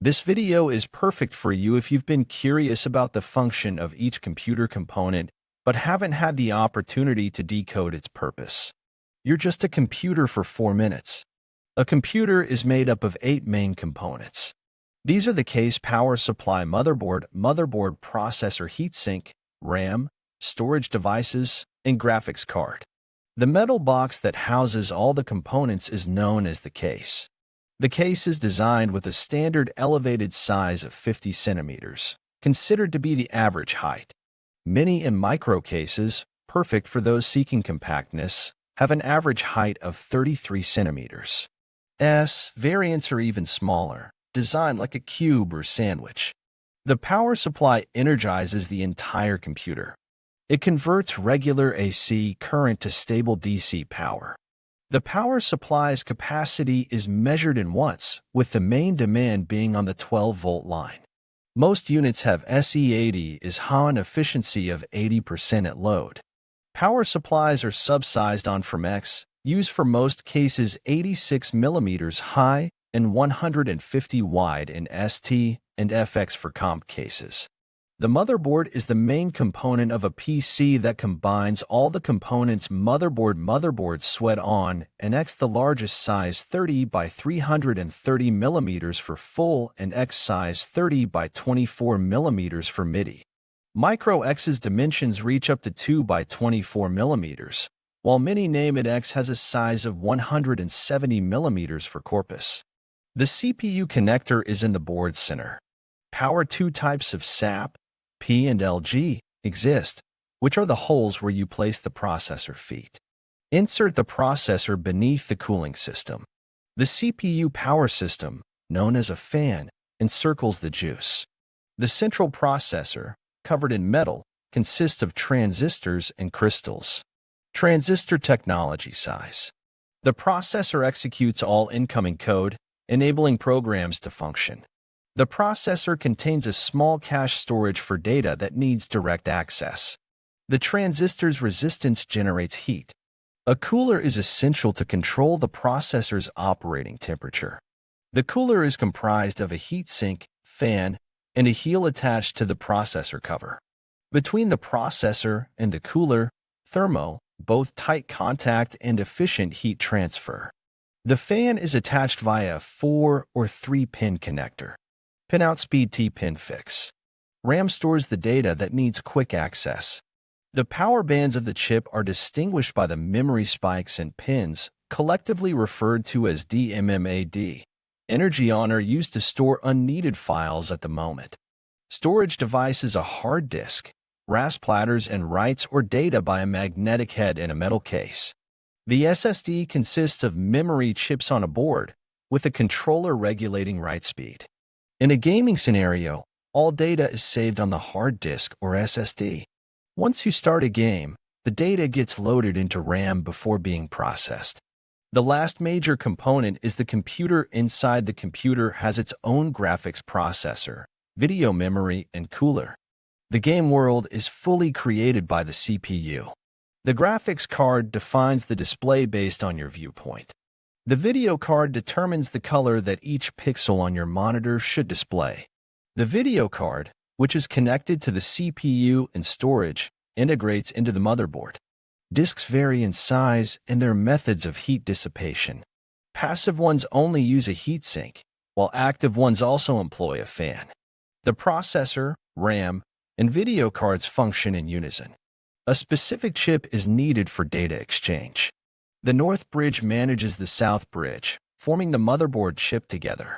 This video is perfect for you if you've been curious about the function of each computer component but haven't had the opportunity to decode its purpose. You're just a computer for 4 minutes. A computer is made up of 8 main components. These are the case, power supply, motherboard, processor, heatsink, RAM, storage devices, and graphics card. The metal box that houses all the components is known as the case. The case is designed with a standard elevated size of 50 centimeters, considered to be the average height. Mini and micro cases, perfect for those seeking compactness, have an average height of 33 centimeters. Variants are even smaller, designed like a cube or sandwich. The power supply energizes the entire computer. It converts regular AC current to stable DC power. The power supply's capacity is measured in watts, with the main demand being on the 12-volt line. Most units have SE80 is high on efficiency of 80% at load. Power supplies are subsized on from X, used for most cases 86 mm high and 150 wide in ST and FX for comp cases. The motherboard is the main component of a PC that combines all the components motherboard sweat on, and X the largest size 30 by 330 mm for full and X size 30 by 24 mm for MIDI. Micro X's dimensions reach up to 2 by 24 mm, while Mini named X has a size of 170 mm for corpus. The CPU connector is in the board center. Two types of SAP, P and LG, exist, which are the holes where you place the processor feet. Insert the processor beneath the cooling system. The CPU power system, known as a fan, encircles the juice. The central processor, covered in metal, consists of transistors and crystals. Transistor technology size. The processor executes all incoming code, enabling programs to function. The processor contains a small cache storage for data that needs direct access. The transistor's resistance generates heat. A cooler is essential to control the processor's operating temperature. The cooler is comprised of a heatsink, fan, and a heel attached to the processor cover. Between the processor and the cooler, thermo, both tight contact and efficient heat transfer. The fan is attached via a 4 or 3-pin connector. Pinout speed T-pin fix. RAM stores the data that needs quick access. The power bands of the chip are distinguished by the memory spikes and pins, collectively referred to as DMMAD. Energy on are used to store unneeded files at the moment. Storage device is a hard disk, RAS platters, and writes or data by a magnetic head in a metal case. The SSD consists of memory chips on a board, with a controller regulating write speed. In a gaming scenario, all data is saved on the hard disk or SSD. Once you start a game, the data gets loaded into RAM before being processed. The last major component is the computer. Inside the computer has its own graphics processor, video memory, and cooler. The game world is fully created by the CPU. The graphics card defines the display based on your viewpoint. The video card determines the color that each pixel on your monitor should display. The video card, which is connected to the CPU and storage, integrates into the motherboard. Disks vary in size and their methods of heat dissipation. Passive ones only use a heatsink, while active ones also employ a fan. The processor, RAM, and video cards function in unison. A specific chip is needed for data exchange. The North Bridge manages the South Bridge, forming the motherboard chip together.